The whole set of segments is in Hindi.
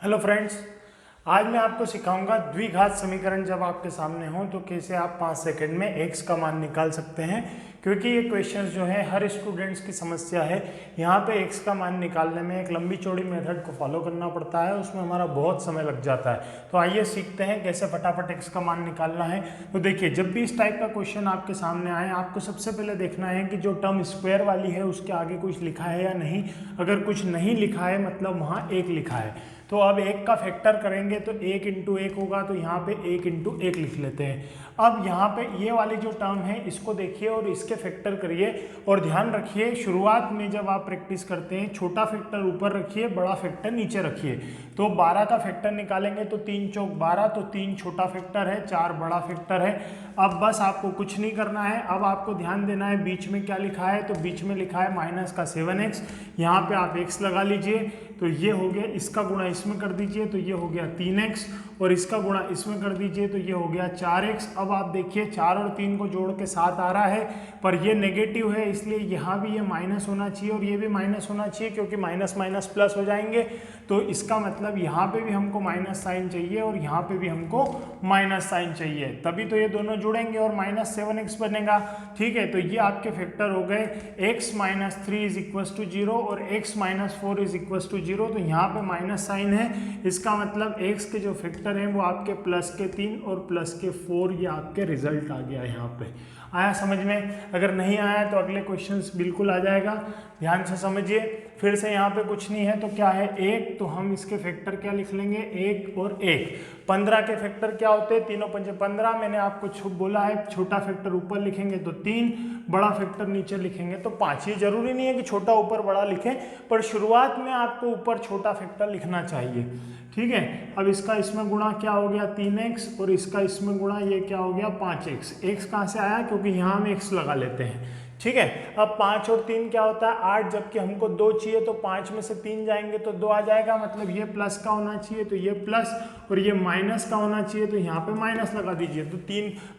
हेलो फ्रेंड्स, आज मैं आपको सिखाऊंगा द्विघात समीकरण जब आपके सामने हो तो कैसे आप 5 सेकंड में x का मान निकाल सकते हैं। क्योंकि ये क्वेश्चंस जो है हर स्टूडेंट्स की समस्या है। यहाँ पे x का मान निकालने में एक लंबी चौड़ी मेथड को फॉलो करना पड़ता है, उसमें हमारा बहुत समय लग जाता है। तो आइए सीखते हैं कैसे फटाफट x का मान निकालना है। तो देखिए, जब भी इस टाइप का क्वेश्चन आपके सामने आए, आपको सबसे पहले देखना है कि जो टर्म स्क्वायर वाली है उसके आगे कुछ लिखा है या नहीं। अगर कुछ नहीं लिखा है मतलब वहाँ 1 लिखा है। तो अब 1 का फैक्टर करेंगे तो 1 इंटू 1 होगा, तो यहाँ पे 1 इंटू 1 लिख लेते हैं। अब यहाँ पे ये वाली जो टर्म है इसको देखिए और इसके फैक्टर करिए। और ध्यान रखिए, शुरुआत में जब आप प्रैक्टिस करते हैं छोटा फैक्टर ऊपर रखिए, बड़ा फैक्टर नीचे रखिए। तो 12 का फैक्टर निकालेंगे तो 3 चौक 12, तो 3 छोटा फैक्टर है, 4 बड़ा फैक्टर है। अब बस आपको कुछ नहीं करना है, अब आपको ध्यान देना है बीच में क्या लिखा है। तो बीच में लिखा है माइनस का 7x, यहाँ पे आप x लगा लीजिए। तो ये हो गया, इसका गुणा इसमें कर दीजिए तो ये हो गया 3x, और इसका गुणा इसमें कर दीजिए तो ये हो गया 4x। अब आप देखिए 4 और 3 को जोड़ के 7 आ रहा है, पर ये नेगेटिव है इसलिए यहाँ भी ये माइनस होना चाहिए और ये भी माइनस होना चाहिए, क्योंकि माइनस माइनस प्लस हो जाएंगे। तो इसका मतलब यहाँ पे भी हमको माइनस साइन चाहिए और यहाँ पे भी हमको माइनस साइन चाहिए, तभी तो ये दोनों जुड़ेंगे और माइनस 7x बनेगा। ठीक है, तो ये आपके फैक्टर हो गए x minus 3 is equal to 0 और x minus 4 is equal to 0। तो यहाँ पे माइनस साइन है, इसका मतलब x के जो फैक्टर हैं वो आपके प्लस के 3 और प्लस के 4, ये आपके रिजल्ट आ गया। यहाँ पे आया समझ में? अगर नहीं आया तो अगले क्वेश्चंस बिल्कुल आ जाएगा, ध्यान से समझिए। फिर से यहाँ पे कुछ नहीं है तो क्या है 1, तो हम इसके फैक्टर क्या लिख लेंगे 1 और 1। 15 के फैक्टर क्या होते हैं, तीनों पंचे 15। मैंने आपको बोला है छोटा फैक्टर ऊपर लिखेंगे तो 3, बड़ा फैक्टर नीचे लिखेंगे तो 5। ये जरूरी नहीं है कि छोटा ऊपर बड़ा लिखें, पर शुरुआत में आपको ऊपर छोटा फैक्टर लिखना चाहिए। ठीक है, अब इसका इसमें गुणा क्या हो गया 3x और इसका इसमें गुणा ये क्या हो गया 5x। x कहाँ से आया, क्योंकि यहाँ हम x लगा लेते हैं। ठीक है, अब 5 और 3 क्या होता है 8, जबकि हमको 2 चाहिए तो 5 में से 3 जाएंगे तो 2 आ जाएगा, मतलब ये प्लस का होना चाहिए तो ये प्लस, और ये माइनस का होना चाहिए तो यहाँ पे माइनस लगा दीजिए। तो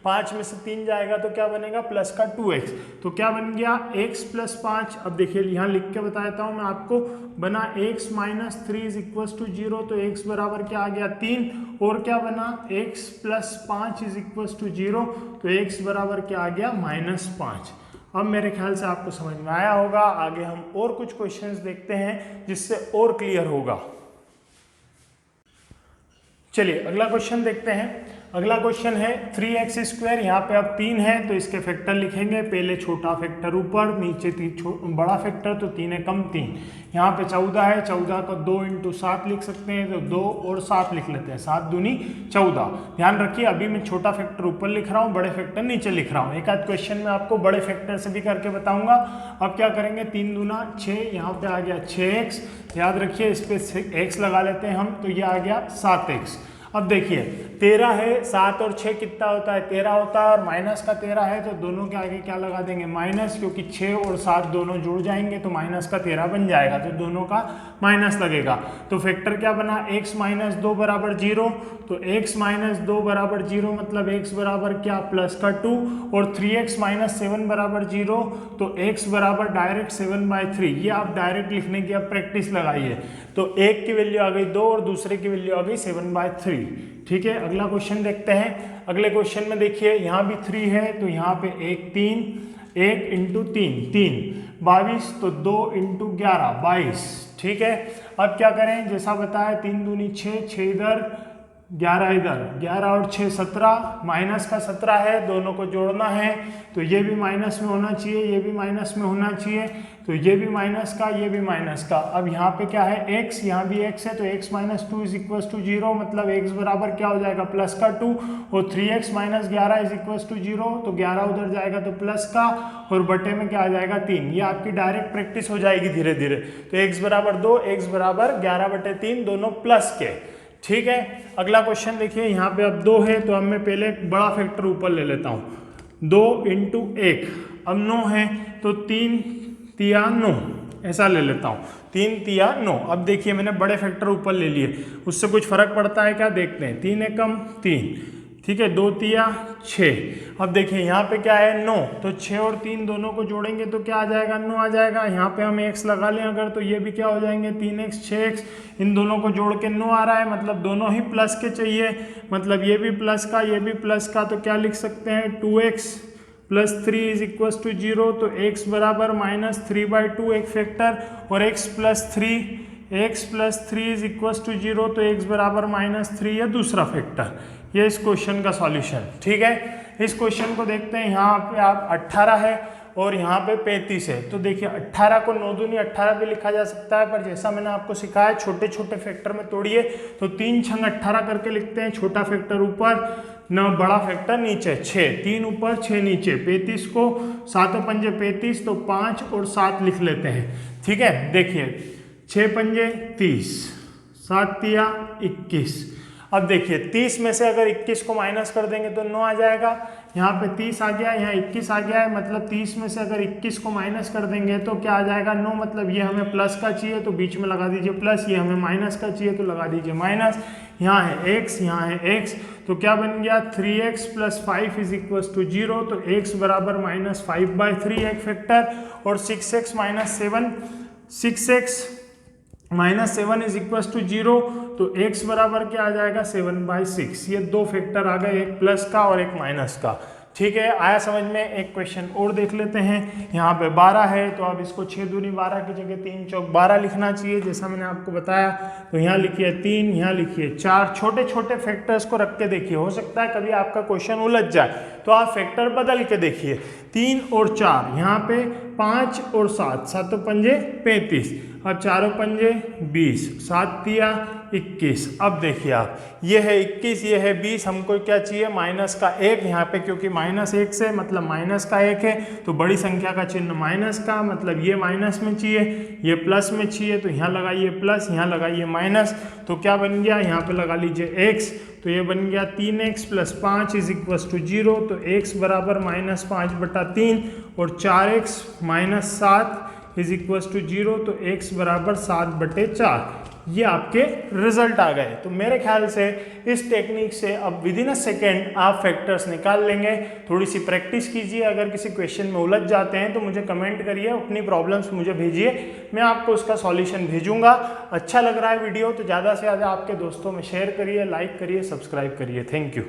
5 में से 3 जाएगा तो क्या बनेगा प्लस का 2x। तो क्या बन गया x प्लस 5। अब देखिए यहाँ लिख के बता देता हूँ मैं आपको, बना x minus 3 is equal to 0, तो x बराबर क्या आ गया 3, और क्या बना x plus 5 is equal to 0, तो x बराबर क्या आ गया -5। अब मेरे ख्याल से आपको समझ में आया होगा। आगे हम और कुछ क्वेश्चंस देखते हैं जिससे और क्लियर होगा। चलिए अगला क्वेश्चन देखते हैं। अगला क्वेश्चन है 3x²। यहाँ पे अब 3 है तो इसके फैक्टर लिखेंगे, पहले छोटा फैक्टर ऊपर, नीचे बड़ा फैक्टर, तो 3 कम 3। यहाँ पे 14 है, 14 को 2 इंटू 7 लिख सकते हैं, तो 2 और 7 लिख लेते हैं, 7 दूनी 14। ध्यान रखिए अभी मैं छोटा फैक्टर ऊपर लिख रहा हूँ, बड़े फैक्टर नीचे लिख रहा हूँ। एक आध क्वेश्चन में आपको बड़े फैक्टर से भी करके बताऊंगा। अब क्या करेंगे 3 दूना 6, यहाँ पे आ गया 6x। याद रखिए इस पे x लगा लेते हैं हम, तो ये आ गया 7x। अब देखिए 13 है, 7 और 6 कितना होता है 13 होता है, और माइनस का 13 है तो दोनों के आगे क्या लगा देंगे माइनस, क्योंकि 6 और 7 दोनों जुड़ जाएंगे तो माइनस का 13 बन जाएगा, तो दोनों का माइनस लगेगा। तो फैक्टर क्या बना x माइनस 2 बराबर 0, तो x माइनस 2 बराबर 0 मतलब x बराबर क्या प्लस का 2, और 3x माइनस 7 बराबर 0, तो x बराबर डायरेक्ट 7/3। ये आप डायरेक्ट लिखने की अब प्रैक्टिस लगाइए। तो एक की वैल्यू आ गई 2 और दूसरे की वैल्यू आ गई 7/3। ठीक है, अगला क्वेश्चन देखते हैं। अगले क्वेश्चन में देखिए यहाँ भी 3 है तो यहाँ पे 1 इंटू 3 22, तो 2 इंटू 11 22। ठीक है, अब क्या करें, जैसा बताया 3 दूनी 6, 6 इधर 11 इधर, 11 और 6 17, माइनस का 17 है, दोनों को जोड़ना है तो ये भी माइनस में होना चाहिए, ये भी माइनस में होना चाहिए, तो ये भी माइनस का, ये भी माइनस का। अब यहाँ पे क्या है x, यहाँ भी x है, तो x minus 2 is equal to 0, मतलब x बराबर क्या हो जाएगा प्लस का 2, और 3x minus 11 is equal to 0, तो 11 उधर जाएगा तो प्लस का, और बटे में क्या आ जाएगा 3। ये आपकी डायरेक्ट प्रैक्टिस हो जाएगी धीरे धीरे। तो x बराबर 2, x बराबर 11/3, दोनों प्लस के। ठीक है, अगला क्वेश्चन देखिए, यहाँ पे अब 2 है तो अब मैं पहले एक बड़ा फैक्टर ऊपर ले लेता हूँ, 2 इंटू 1। अब 9 है तो 3 तिया 9, ऐसा ले लेता हूँ, 3 तिया 9। अब देखिए मैंने बड़े फैक्टर ऊपर ले लिए, उससे कुछ फर्क पड़ता है क्या देखते हैं। 3 एकम 3, ठीक है, 2 तिया 6। अब देखिए यहाँ पे क्या है 9, तो 6 और 3 दोनों को जोड़ेंगे तो क्या आ जाएगा 9 आ जाएगा। यहाँ पे हम x लगा लें अगर, तो ये भी क्या हो जाएंगे 3x 6x, इन दोनों को जोड़ के 9 आ रहा है, मतलब दोनों ही प्लस के चाहिए, मतलब ये भी प्लस का ये भी प्लस का, तो क्या लिख सकते हैं 2x plus 3 is equal to 0। तो x बराबर -3/2 एक फैक्टर, और x plus 3 is equal to 0, तो x बराबर -3 या दूसरा फैक्टर। ये इस क्वेश्चन का सॉल्यूशन। ठीक है, इस क्वेश्चन को देखते हैं। यहाँ पे आप 18 है और यहाँ पे 35 है, तो देखिए 18 को 9 दूनी 18 भी लिखा जा सकता है, पर जैसा मैंने आपको सिखाया छोटे छोटे फैक्टर में तोड़िए, तो 3 छंग 18 करके लिखते हैं, छोटा फैक्टर ऊपर न बड़ा फैक्टर नीचे, 6 3 ऊपर 6 नीचे, 35 को 7 पंजे 35, तो 5 और 7 लिख लेते हैं। ठीक है, देखिए 6 पंजे 30, 7 तिया 21। अब देखिए 30 में से अगर 21 को माइनस कर देंगे तो 9 आ जाएगा। यहाँ पे 30 आ गया, यहाँ 21 आ गया है, मतलब 30 में से अगर 21 को माइनस कर देंगे तो क्या आ जाएगा 9, मतलब ये हमें प्लस का चाहिए तो बीच में लगा दीजिए प्लस, ये हमें माइनस का चाहिए तो लगा दीजिए माइनस। यहाँ है x, यहाँ है x, तो क्या बन गया 3x plus 5 is equal to 0, तो x बराबर -5/3 एक फैक्टर, और 6x -7 इज इक्वल टू 0, तो x बराबर क्या आ जाएगा 7/6। ये 2 फैक्टर आ गए, एक प्लस का और एक माइनस का। ठीक है, आया समझ में। एक क्वेश्चन और देख लेते हैं। यहाँ पे 12 है, तो अब इसको 6 दूनी 12 की जगह 3 चौक 12 लिखना चाहिए, जैसा मैंने आपको बताया। तो यहाँ लिखिए 3, यहाँ लिखिए 4, छोटे छोटे फैक्टर्स को रख के देखिए, हो सकता है कभी आपका क्वेश्चन उलझ जाए, तो आप फैक्टर बदल के देखिए। 3 और 4, यहाँ पे 5 और 7, 7 पंजे 35, अब 4 पंजे 20, 7 तिया 21। अब देखिए आप, ये है 21, ये है 20, हमको क्या चाहिए माइनस का 1, यहाँ पे क्योंकि -1 से मतलब माइनस का 1 है, तो बड़ी संख्या का चिन्ह माइनस का, मतलब ये माइनस में चाहिए, ये प्लस में चाहिए, तो यहाँ लगाइए प्लस, यहाँ लगाइए माइनस, तो क्या बन गया यहाँ पे लगा लीजिए x, तो ये बन गया 3x plus 5 is equal to 0, तो x बराबर -5/3, और 4x minus 7 is equal to 0, तो x बराबर 7/4। ये आपके रिजल्ट आ गए। तो मेरे ख्याल से इस टेक्निक से अब विद इन अ सेकेंड आप फैक्टर्स निकाल लेंगे। थोड़ी सी प्रैक्टिस कीजिए, अगर किसी क्वेश्चन में उलझ जाते हैं तो मुझे कमेंट करिए, अपनी प्रॉब्लम्स मुझे भेजिए, मैं आपको उसका सॉल्यूशन भेजूंगा। अच्छा लग रहा है वीडियो तो ज़्यादा से ज़्यादा आपके दोस्तों में शेयर करिए, लाइक करिए, सब्सक्राइब करिए। Thank you.